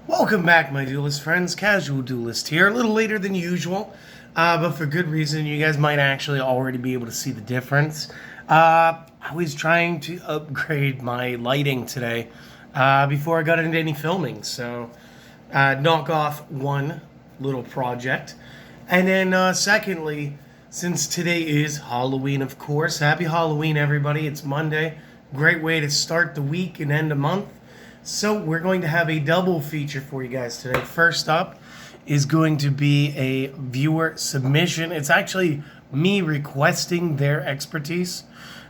Welcome back, my duelist friends. Casual Duelist here. A little later than usual, but for good reason. You guys might actually already be able to see the difference. I was trying to upgrade my lighting today before I got into any filming, so knock off one little project. And then secondly, since today is Halloween, of course, happy Halloween, everybody. It's Monday. Great way to start the week and end a month. So we're going to have a double feature for you guys today. First up is going to be a viewer submission. It's actually me requesting their expertise.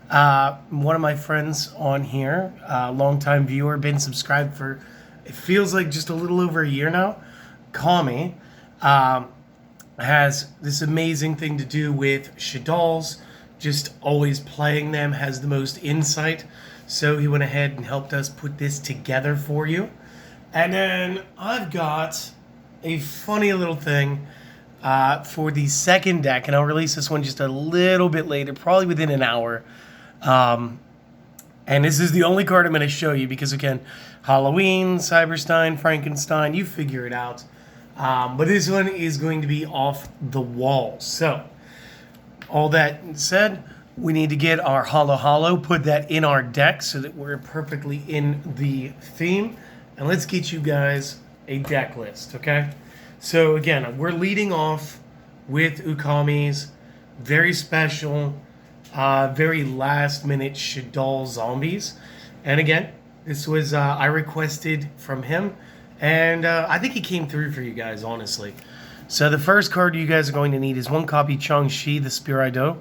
One of my friends on here, longtime viewer, been subscribed for, it feels like just a little over a year now, Kami, has this amazing thing to do with shaddolls, just always playing them, has the most insight. So he went ahead and helped us put this together for you. And then I've got a funny little thing for the second deck, and I'll release this one just a little bit later, probably within an hour. And this is the only card I'm going to show you because, again, Halloween, Cyberstein, Frankenstein, you figure it out. But this one is going to be off the wall. So, all that said, we need to get our Hollow, put that in our deck so that we're perfectly in the theme. And let's get you guys a deck list, okay? So again, we're leading off with Ukami's very special, very last minute Shaddoll zombies. And again, this was, I requested from him. And I think he came through for you guys, honestly. So the first card you guys are going to need is one copy Chang-Chi, the Spirido.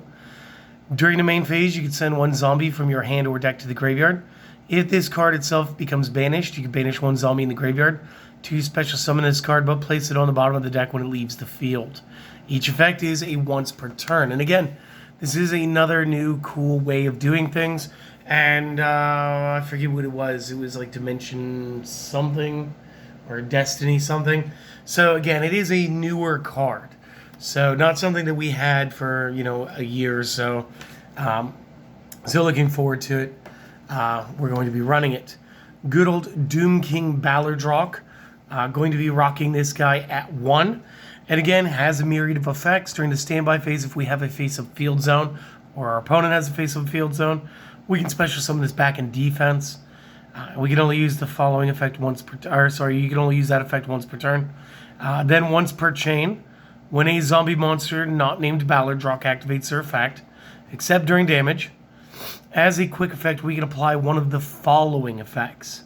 During the main phase, you can send one zombie from your hand or deck to the graveyard. If this card itself becomes banished, you can banish one zombie in the graveyard. 2 special summon this card, but place it on the bottom of the deck when it leaves the field. Each effect is a once per turn. And again, this is another new cool way of doing things. And I forget what it was. It was like Dimension something or Destiny something. So again, it is a newer card. So not something that we had for, a year or so. Still looking forward to it. We're going to be running it. Good old Doom King Ballardrock. Going to be rocking this guy at 1. And again, has a myriad of effects. During the standby phase, if we have a face-up field zone, or our opponent has a face-up field zone, we can special summon this back in defense. We can only use the following effect once per... you can only use that effect once per turn. Then once per chain. When a zombie monster not named Ballardrock activates their effect, except during damage, as a quick effect, we can apply one of the following effects.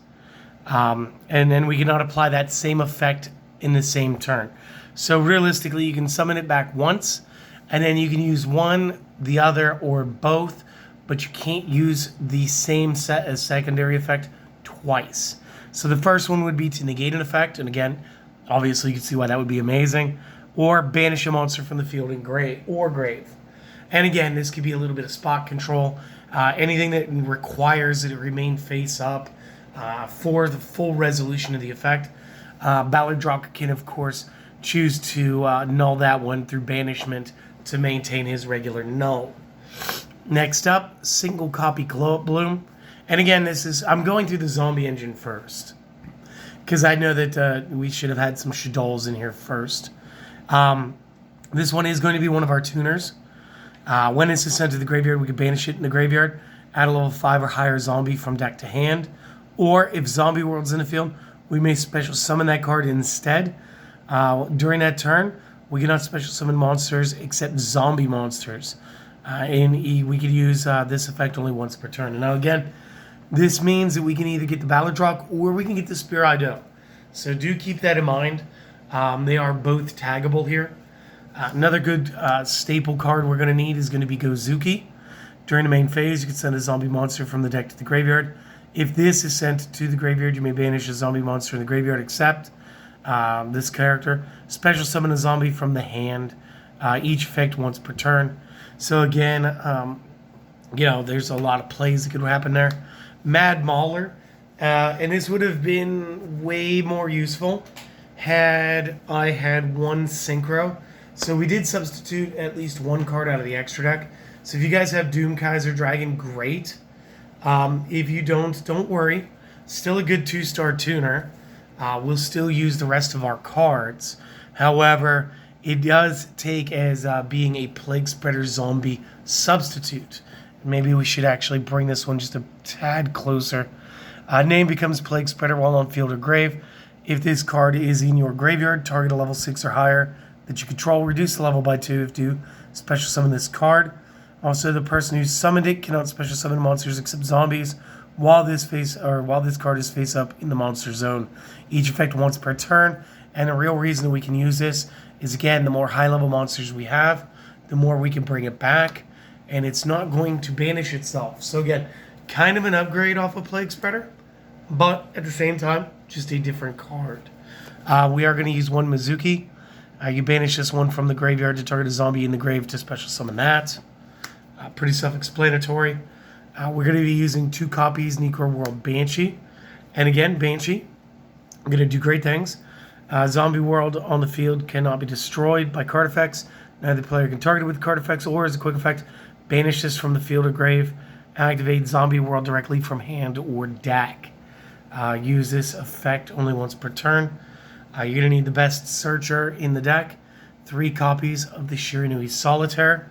And then we cannot apply that same effect in the same turn. So realistically, you can summon it back once, and then you can use one, the other, or both, but you can't use the same set as secondary effect twice. So the first one would be to negate an effect, and again, obviously you can see why that would be amazing. Or banish a monster from the field in grave. And again, this could be a little bit of spot control. Anything that requires that it remain face up for the full resolution of the effect. Ballardrock can, of course, choose to null that one through banishment to maintain his regular null. Next up, single copy Glow Up Bloom. And again, I'm going through the zombie engine first, because I know that we should have had some Shaddolls in here first. This one is going to be one of our tuners. When it's sent to the graveyard, we can banish it in the graveyard, add a level 5 or higher zombie from deck to hand, or if Zombie World's in the field, we may special summon that card instead. During that turn, we cannot special summon monsters except zombie monsters. And we could use this effect only once per turn. And now again, this means that we can either get the Ballardrock or we can get the Spirido. So do keep that in mind. They are both taggable here. Another good staple card we're going to need is going to be Gozuki. During the main phase, you can send a zombie monster from the deck to the graveyard. If this is sent to the graveyard, you may banish a zombie monster in the graveyard except this character. Special summon a zombie from the hand. Each effect once per turn. So again, there's a lot of plays that could happen there. Mad Mauler. And this would have been way more useful had I had one synchro. So we did substitute at least one card out of the extra deck. So if you guys have Doom Kaiser Dragon, great. If you don't worry. Still a good 2-star tuner. we'll still use the rest of our cards. However, it does take as being a Plague Spreader zombie substitute. Maybe we should actually bring this one just a tad closer. Name becomes Plague Spreader while on field or grave. If this card is in your graveyard, target a level 6 or higher that you control. Reduce the level by 2 if you special summon this card. Also, the person who summoned it cannot special summon monsters except zombies while this card is face up in the monster zone. Each effect once per turn. And the real reason that we can use this is, again, the more high-level monsters we have, the more we can bring it back. And it's not going to banish itself. So again, kind of an upgrade off of Plague Spreader, but at the same time, just a different card. We are going to use one Mizuki. You banish this one from the graveyard to target a zombie in the grave to special summon that. Pretty self-explanatory. We're going to be using 2 copies Necro World Banshee. And again, Banshee, I'm going to do great things. Zombie World on the field cannot be destroyed by card effects. Neither player can target it with card effects, or as a quick effect, banish this from the field or grave. Activate Zombie World directly from hand or deck. Use this effect only once per turn. You're going to need the best searcher in the deck. 3 copies of the Shiranui Solitaire.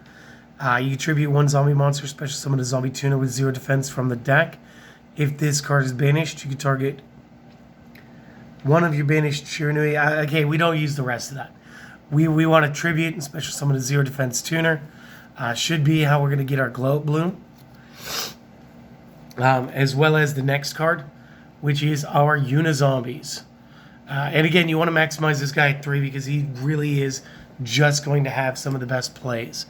You contribute 1 zombie monster, special summon a zombie tuna with 0 defense from the deck. If this card is banished, you can target one of your banished Shiranui. Okay, we don't use the rest of that. We want to tribute and special summon a 0 defense tuner. Should be how we're going to get our Glow Bloom. As well as the next card, which is our Unizombies. And again, you want to maximize this guy at 3 because he really is just going to have some of the best plays.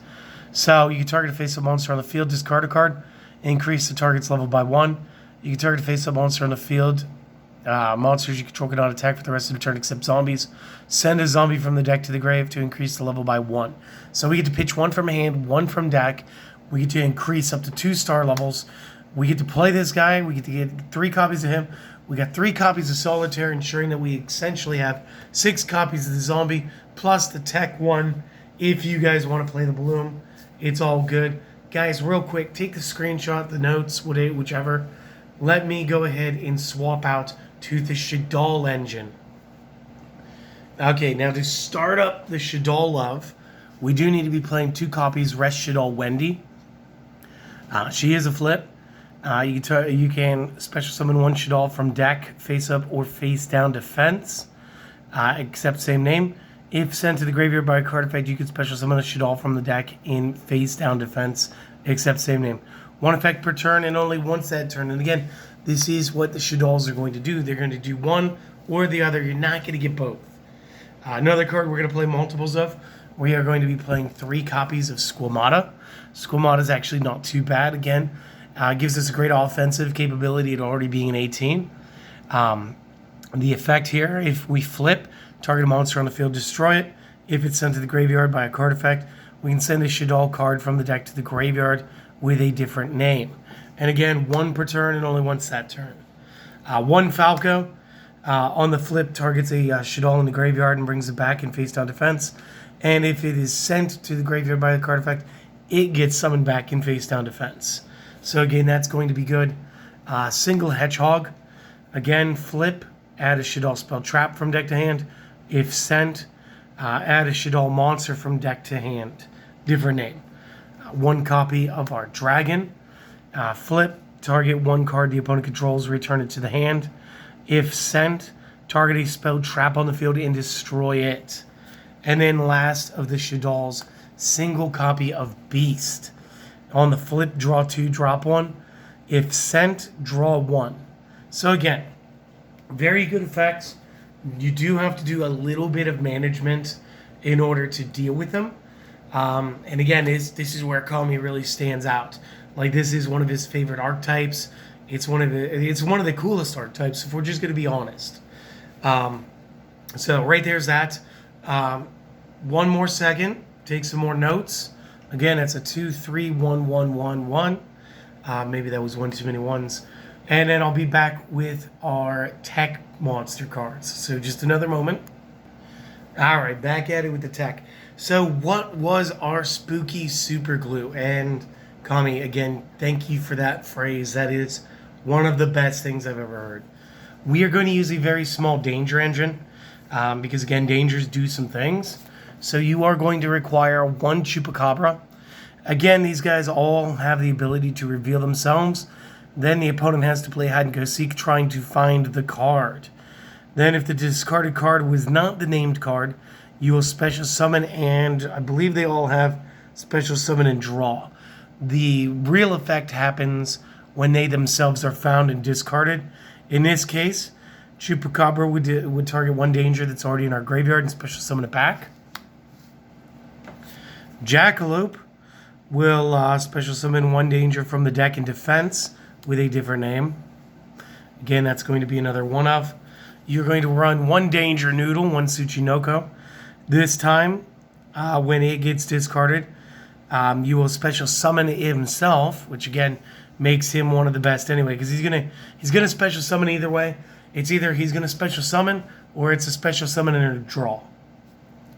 So you can target a face-up monster on the field, discard a card, increase the target's level by 1. You can target a face-up monster on the field. Monsters you control cannot attack for the rest of the turn except zombies. Send a zombie from the deck to the grave to increase the level by 1. So we get to pitch 1 from hand, 1 from deck. We get to increase up to 2 star levels. We get to play this guy. We get to get 3 copies of him. We got 3 copies of Solitaire, ensuring that we essentially have 6 copies of the zombie, plus the tech 1 if you guys want to play the Bloom. It's all good. Guys, real quick, take the screenshot, the notes, whichever. Let me go ahead and swap out to the Shaddoll engine. Okay, now to start up the Shaddoll Love, we do need to be playing 2 copies Rest Shaddoll Wendy. She is a flip. You can special summon 1 Shaddoll from deck, face up or face down defense, except same name. If sent to the graveyard by a card effect, you can special summon a Shaddoll from the deck in face down defense, except same name. 1 effect per turn and only once that turn. And again, this is what the Shaddolls are going to do. They're going to do one or the other. You're not going to get both. Another card we're going to play multiples of. We are going to be playing 3 copies of Squamata. Squamata is actually not too bad. Again, gives us a great offensive capability at already being an 18. The effect here, if we flip, target a monster on the field, destroy it. If it's sent to the graveyard by a card effect, we can send a Shaddoll card from the deck to the graveyard with a different name. And again, 1 per turn and only once that turn. 1 Falco on the flip targets a Shaddoll in the graveyard and brings it back in face down defense. And if it is sent to the graveyard by the card effect, it gets summoned back in face down defense. So again, that's going to be good. Single Hedgehog. Again, flip, add a Shaddoll spell trap from deck to hand. If sent, add a Shaddoll monster from deck to hand. Different name. 1 copy of our Dragon. Flip, target 1 card the opponent controls, return it to the hand. If sent, target a spell trap on the field and destroy it. And then last of the Shaddolls, single copy of Beast. On the flip, draw 2, drop 1. If sent, draw 1. So again, very good effects. You do have to do a little bit of management in order to deal with them. And again, this is where Kami really stands out. Like, this is one of his favorite archetypes. It's one of the coolest archetypes, if we're just going to be honest. So right there's that. 1 more second. Take some more notes. Again, that's a 2, 3, 1, 1, 1, 1. Maybe that was 1 too many ones. And then I'll be back with our tech monster cards. So just another moment. All right, back at it with the tech. So what was our spooky super glue? And Kami, again, thank you for that phrase. That is one of the best things I've ever heard. We are going to use a very small danger engine because, again, dangers do some things. So you are going to require 1 Chupacabra. Again, these guys all have the ability to reveal themselves. Then the opponent has to play hide and go seek, trying to find the card. Then if the discarded card was not the named card, you will special summon, and I believe they all have special summon and draw. The real effect happens when they themselves are found and discarded. In this case, Chupacabra would target 1 danger that's already in our graveyard and special summon it back. Jackalope will special summon 1 danger from the deck in defense with a different name. Again, that's going to be another one-off. You're going to run 1 danger noodle, 1 Tsuchinoko. This time, when it gets discarded, you will special summon himself, which again makes him one of the best anyway, because he's gonna special summon either way. It's either he's gonna special summon or it's a special summon and a draw.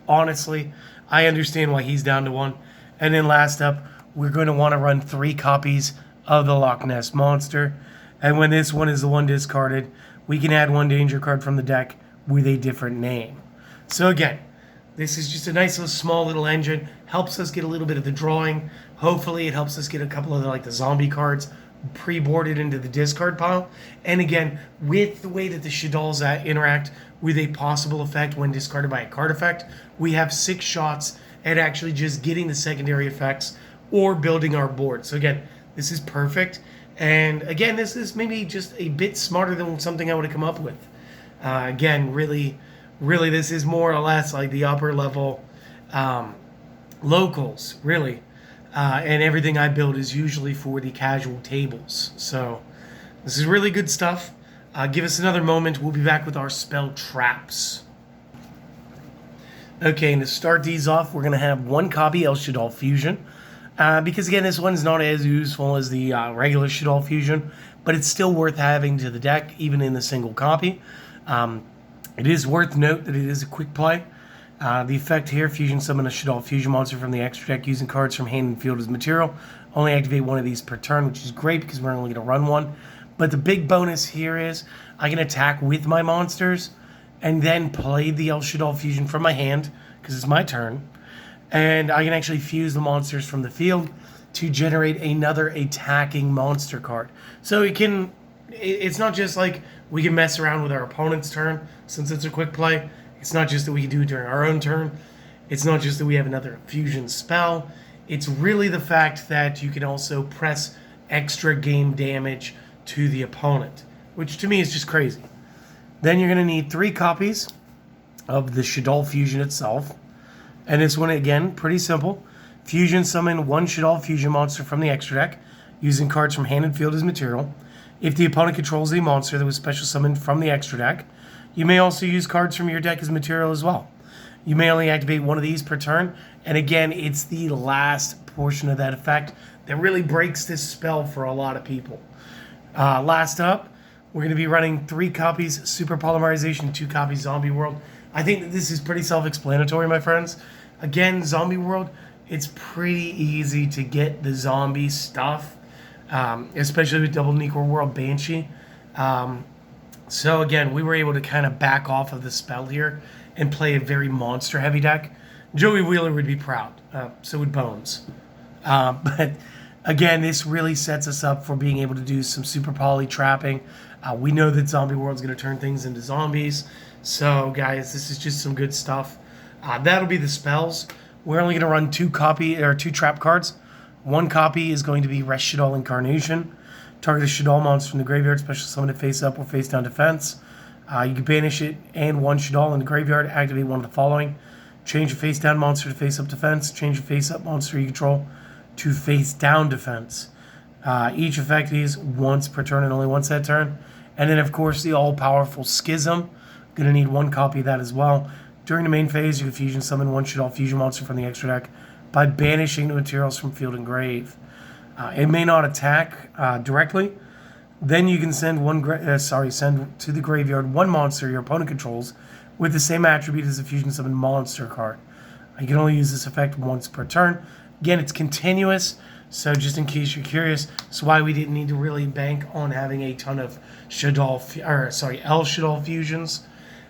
Honestly, I understand why he's down to 1. And then last up, we're going to want to run 3 copies of the Loch Ness Monster. And when this one is the one discarded, we can add 1 danger card from the deck with a different name. So again, this is just a nice little small little engine. Helps us get a little bit of the drawing. Hopefully it helps us get a couple of the zombie cards pre-boarded into the discard pile. And again, with the way that the Shaddolls interact with a possible effect when discarded by a card effect, we have 6 shots at actually just getting the secondary effects or building our board. So again, this is perfect. And again, this is maybe just a bit smarter than something I would have come up with. Again, really, this is more or less like the upper level locals, really. And everything I build is usually for the casual tables. So this is really good stuff. Give us another moment. We'll be back with our spell traps. Okay, and to start these off, we're going to have 1 copy El Shaddoll Fusion. Because again, this one's not as useful as the regular Shaddoll Fusion, but it's still worth having to the deck, even in the single copy. It is worth note that it is a quick play. The effect here, fusion summon a Shaddoll Fusion monster from the extra deck using cards from hand and field as material. Only activate 1 of these per turn, which is great because we're only going to run 1. But the big bonus here is I can attack with my monsters and then play the El Shaddoll Fusion from my hand because it's my turn. And I can actually fuse the monsters from the field to generate another attacking monster card. So it's not just like we can mess around with our opponent's turn since it's a quick play. It's not just that we can do it during our own turn. It's not just that we have another fusion spell. It's really the fact that you can also press extra game damage to the opponent, which to me is just crazy. Then you're going to need 3 copies of the Shaddoll Fusion itself. And this one, again, pretty simple. Fusion summon 1 Shaddoll Fusion monster from the extra deck using cards from hand and field as material. If the opponent controls a monster that was special summoned from the extra deck, you may also use cards from your deck as material as well. You may only activate 1 of these per turn. And again, it's the last portion of that effect that really breaks this spell for a lot of people. Last up, we're going to be running 3 copies Super Polymerization, 2 copies Zombie World. I think that this is pretty self-explanatory, my friends. Again, Zombie World, it's pretty easy to get the zombie stuff, especially with Double Necro World Banshee. So again, we were able to kind of back off of the spell here and play a very monster-heavy deck. Joey Wheeler would be proud. So would Bones. But again, this really sets us up for being able to do some super poly trapping. We know that Zombie World's going to turn things into zombies. So guys, this is just some good stuff. That'll be the spells. We're only going to run 2 trap cards. 1 copy is going to be Rest Shaddoll Incarnation. Target a Shaddoll monster from the graveyard, special summon it face up or face down defense. You can banish it and 1 Shaddoll in the graveyard. Activate 1 of the following. Change a face down monster to face up defense. Change a face up monster you control to face down defense. Each effect is once per turn and only once that turn. And then, of course, the all-powerful Schism. Going to need 1 copy of that as well. During the main phase, you can fusion summon 1 Shaddoll Fusion monster from the extra deck by banishing the materials from field and grave. It may not attack directly. Then you can send send to the graveyard 1 monster your opponent controls with the same attribute as a fusion summon monster card. You can only use this effect once per turn. Again, it's continuous, So just in case you're curious, that's why we didn't need to really bank on having a ton of El Shaddoll fusions.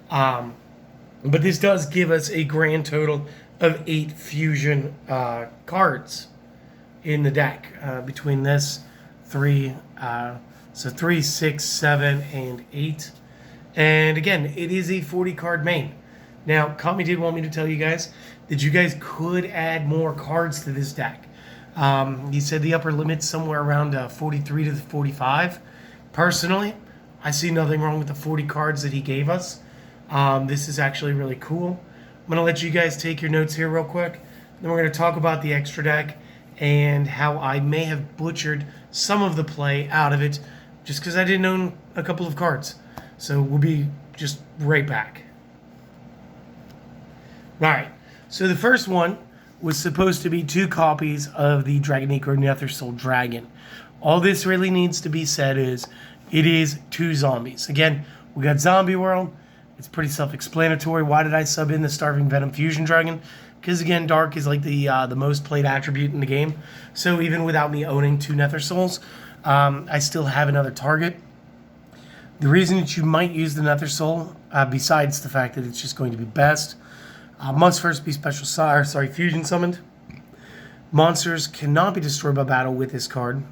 But this does give us a grand total of 8 fusion cards in the deck between this 3, so 3, 6, 7, and 8. And again, it is a 40 card main. Now, Kami did want me to tell you guys that you guys could add more cards to this deck. He said the upper limit's somewhere around 43 to 45. Personally, I see nothing wrong with the 40 cards that he gave us. This is actually really cool. I'm going to let you guys take your notes here real quick. Then we're going to talk about the extra deck and how I may have butchered some of the play out of it just because I didn't own a couple of cards. So we'll be just right back. Alright, so the first one was supposed to be 2 copies of the Dragonico Nethersoul Dragon. All this really needs to be said is, it is 2 zombies. Again, we got Zombie World. It's pretty self-explanatory. Why did I sub in the Starving Venom Fusion Dragon? Because again, Dark is like the most played attribute in the game. So even without me owning 2 Nethersouls, I still have another target. The reason that you might use the Nethersoul, besides the fact that it's just going to be best, must first be fusion summoned. Monsters cannot be destroyed by battle with this card.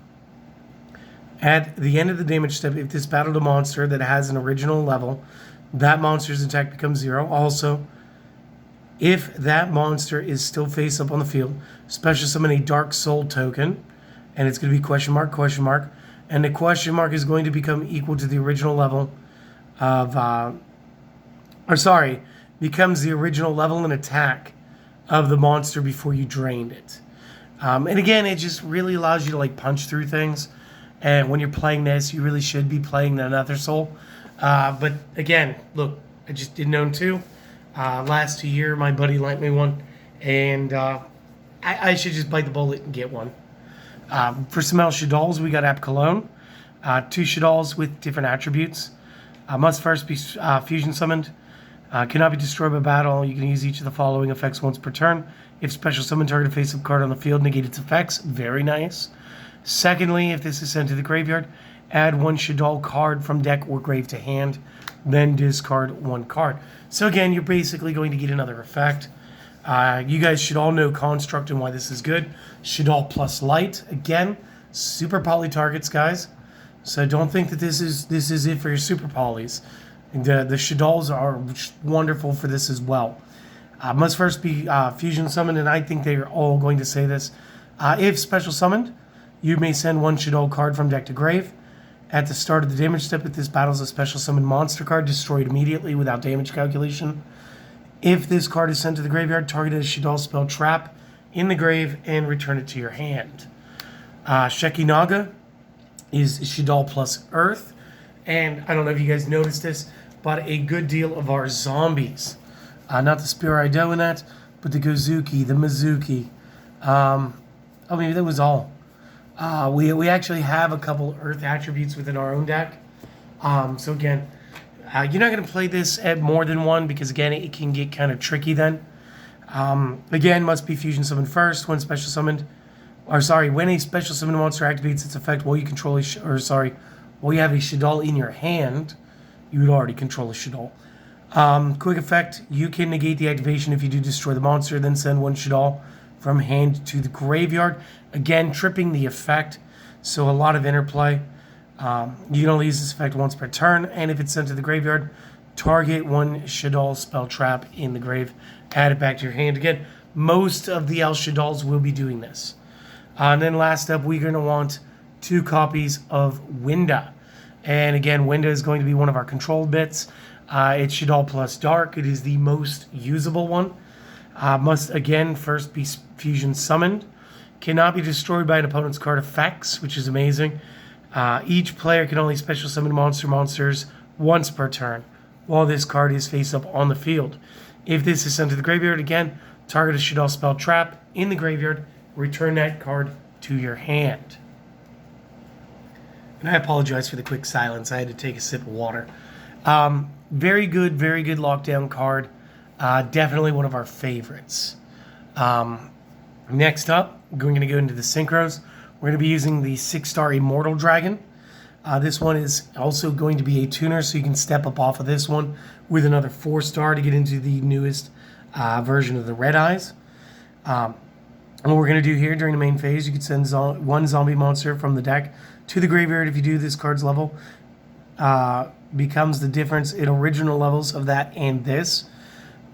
At the end of the damage step, if this battled a monster that has an original level, that monster's attack becomes 0. Also, if that monster is still face up on the field, special summon a Dark Soul token, and it's going to be question mark, and the question mark is going to become equal to the original level of, becomes the original level and attack of the monster before you drained it. And again, it just really allows you to like punch through things. And when you're playing this, you really should be playing the Nethersoul. But again, look, I just didn't own 2. Last year, my buddy lent me one, and I should just bite the bullet and get one. For some El Shaddolls, we got App Cologne. 2 Shaddolls with different attributes. Must first be fusion summoned. Cannot be destroyed by battle. You can use each of the following effects once per turn. If special summon target face-up card on the field, negate its effects. Very nice. Secondly, if this is sent to the graveyard, add 1 Shaddoll card from deck or grave to hand, then discard 1 card. So again, you're basically going to get another effect. You guys should all know Construct and why this is good. Shaddoll plus Light, again, super poly targets, guys. So don't think that this is it for your super polys. The Shaddolls are wonderful for this as well. Must first be fusion summoned, and I think they are all going to say this. If special summoned, you may send 1 Shaddoll card from deck to grave. At the start of the damage step, if this battles a special summon monster card, destroyed immediately without damage calculation. If this card is sent to the graveyard, target a Shaddoll spell trap in the grave and return it to your hand. Shekinaga is Shaddoll plus Earth. And I don't know if you guys noticed this, but a good deal of our zombies, not the Spirido in that, but the Gozuki, the Mizuki. Maybe that was all. We actually have a couple Earth attributes within our own deck. So again, you're not going to play this at more than 1 because again, it can get kind of tricky then. Again, must be fusion summoned first. When a special summon monster activates its effect while you control while you have a Shaddoll in your hand, you would already control a Shaddoll. Quick effect, you can negate the activation if you do destroy the monster, then send 1 Shaddoll from hand to the graveyard. Again, tripping the effect, so a lot of interplay. You can only use this effect once per turn, and if it's sent to the graveyard, target 1 Shaddoll spell trap in the grave, add it back to your hand. Again, most of the El Shaddolls will be doing this. And then last up, we're going to want 2 copies of Winda. And again, Winda is going to be one of our control bits. It's Shaddoll plus Dark. It is the most usable one. Must again first be fusion summoned. Cannot be destroyed by an opponent's card effects, which is amazing. Each player can only special summon monsters once per turn, while this card is face up on the field. If this is sent to the graveyard, again, target a Shaddoll spell trap in the graveyard, return that card to your hand. And I apologize for the quick silence. I had to take a sip of water. Very good lockdown card. Definitely one of our favorites. Next up, we're going to go into the synchros. We're going to be using the 6-star Immortal Dragon. This one is also going to be a tuner, so you can step up off of this one with another 4-star to get into the newest version of the Red Eyes. And what we're going to do here during the main phase, you can send one zombie monster from the deck to the graveyard. If you do, this card's level becomes the difference in original levels of that and this.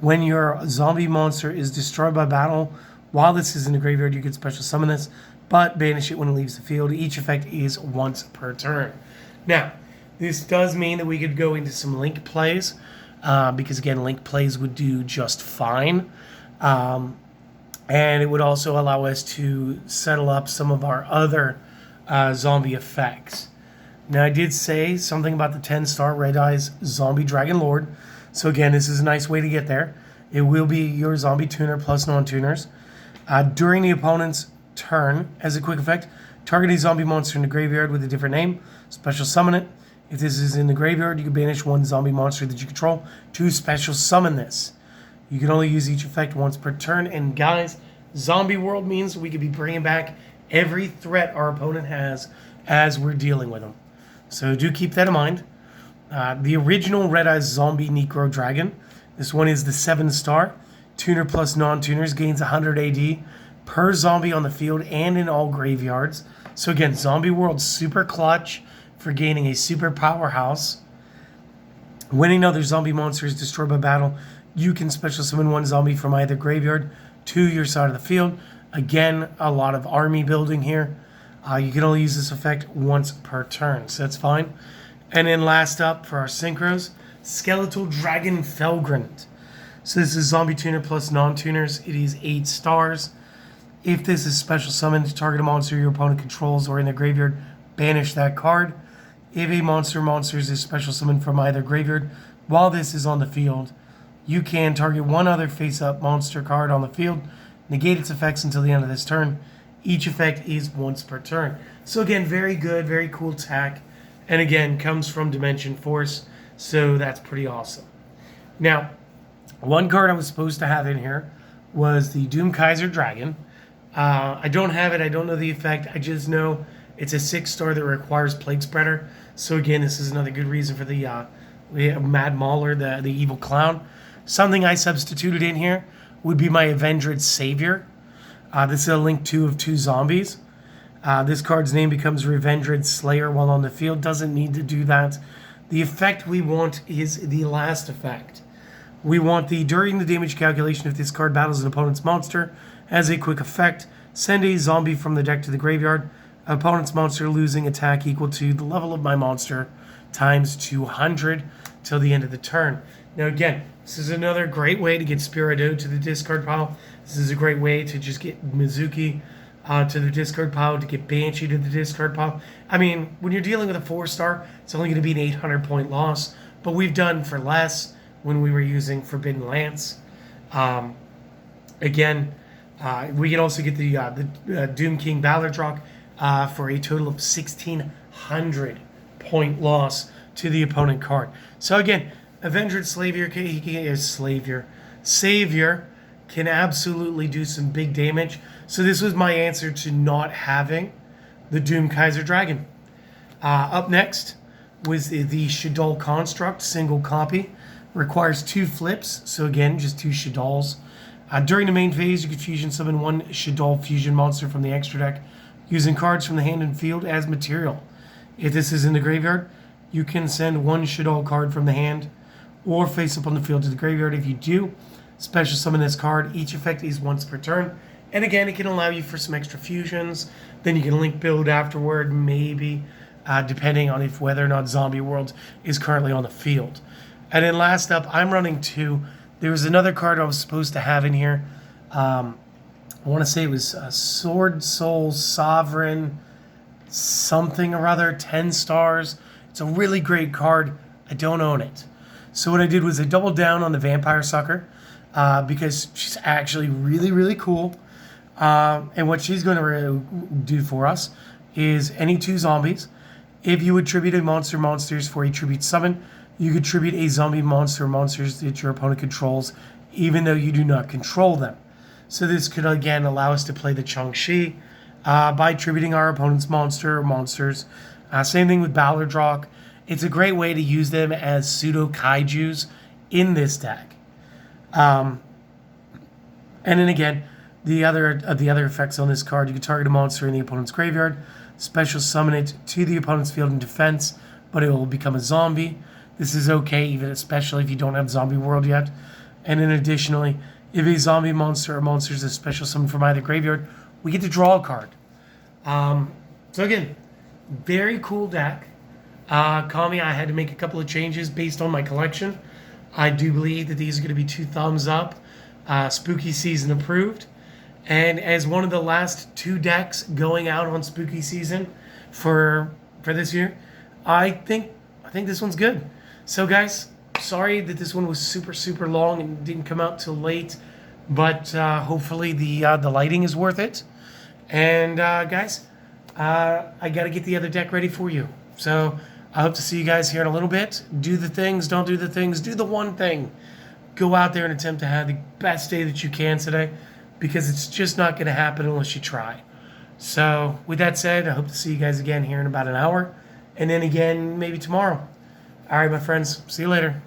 When your zombie monster is destroyed by battle, while this is in the graveyard, you can special summon this, but banish it when it leaves the field. Each effect is once per turn. Now, this does mean that we could go into some link plays, because again, link plays would do just fine. And it would also allow us to settle up some of our other zombie effects. Now, I did say something about the 10-star Red Eyes Zombie Dragon Lord. So again, this is a nice way to get there. It will be your zombie tuner plus non-tuners. During the opponent's turn, as a quick effect, target a zombie monster in the graveyard with a different name. Special summon it. If this is in the graveyard, you can banish one zombie monster that you control to special summon this. You can only use each effect once per turn. And guys, Zombie World means we could be bringing back every threat our opponent has as we're dealing with them. So do keep that in mind. The original Red Eyes Zombie Necro Dragon. This one is the 7-star. Tuner plus non-tuners gains 100 AD per zombie on the field and in all graveyards. So again, Zombie World super clutch for gaining a super powerhouse. When another zombie monster is destroyed by battle, you can special summon one zombie from either graveyard to your side of the field. Again, a lot of army building here. You can only use this effect once per turn, so that's fine. And then last up for our synchros, Skeletal Dragon Felgrant. So this is zombie tuner plus non-tuners. It is 8 stars. If this is special summoned, target a monster your opponent controls or in the graveyard, banish that card. If a monster is special summoned from either graveyard, while this is on the field, you can target one other face-up monster card on the field, negate its effects until the end of this turn. Each effect is once per turn. So again, very good, very cool tech. And again, comes from Dimension Force, so that's pretty awesome. Now, one card I was supposed to have in here was the Doom Kaiser Dragon. I don't have it, I don't know the effect, I just know it's a 6-star that requires Plague Spreader. So again, this is another good reason for the Mad Mauler, the evil clown. Something I substituted in here would be my Avenged Savior. This is a link 2 of 2 zombies. This card's name becomes Revenged Slayer while on the field. Doesn't need to do that. The effect we want is the last effect. We want the during the damage calculation, if this card battles an opponent's monster, as a quick effect, send a zombie from the deck to the graveyard. Opponent's monster losing attack equal to the level of my monster times 200 till the end of the turn. Now again, this is another great way to get Spirido to the discard pile. This is a great way to just get Mizuki to the discard pile, to get Banshee to the discard pile. I mean, when you're dealing with a 4-star, it's only going to be an 800-point loss, but we've done for less when we were using Forbidden Lance. Again, we can also get the Doom King Ballardrock for a total of 1,600 point loss to the opponent card. So again, Avenged Savior can absolutely do some big damage. So this was my answer to not having the Doom Kaiser Dragon. Up next was the Shaddoll Construct, single copy. Requires 2 flips, so again, just 2 Shaddolls. During the main phase, you can fusion summon one Shaddoll fusion monster from the extra deck using cards from the hand and field as material. If this is in the graveyard, you can send one Shaddoll card from the hand or face up on the field to the graveyard. If you do, special summon this card. Each effect is once per turn. And again, it can allow you for some extra fusions. Then you can link build afterward, maybe, depending on whether or not Zombie World is currently on the field. And then last up, I'm running 2. There was another card I was supposed to have in here. I want to say it was Sword Soul Sovereign something or other, 10 stars. It's a really great card. I don't own it. So what I did was I doubled down on the Vampire Sucker because she's actually really, really cool. And what she's going to do for us is any 2 zombies. If you attribute a monsters for a tribute summon, you could tribute a zombie monsters that your opponent controls, even though you do not control them. So this could again allow us to play the Chang-Chi by attributing our opponent's monster or monsters. Same thing with Ballardrock. It's a great way to use them as pseudo kaijus in this deck. And then again, the other effects on this card, you can target a monster in the opponent's graveyard, special summon it to the opponent's field in defense, but it will become a zombie. This is okay, even especially if you don't have Zombie World yet. And then additionally, if a zombie monster or monster is a special summon from either graveyard, we get to draw a card. So again, very cool deck. Kami, I had to make a couple of changes based on my collection. I do believe that these are going to be 2 thumbs up. Spooky Season approved. And as one of the last 2 decks going out on Spooky Season for this year, I think this one's good. So guys, sorry that this one was super long and didn't come out till late, but hopefully the lighting is worth it. And guys, I got to get the other deck ready for you. So I hope to see you guys here in a little bit. Do the things, don't do the things, do the one thing. Go out there and attempt to have the best day that you can today, because it's just not going to happen unless you try. So with that said, I hope to see you guys again here in about an hour, and then again maybe tomorrow. All right, my friends, see you later.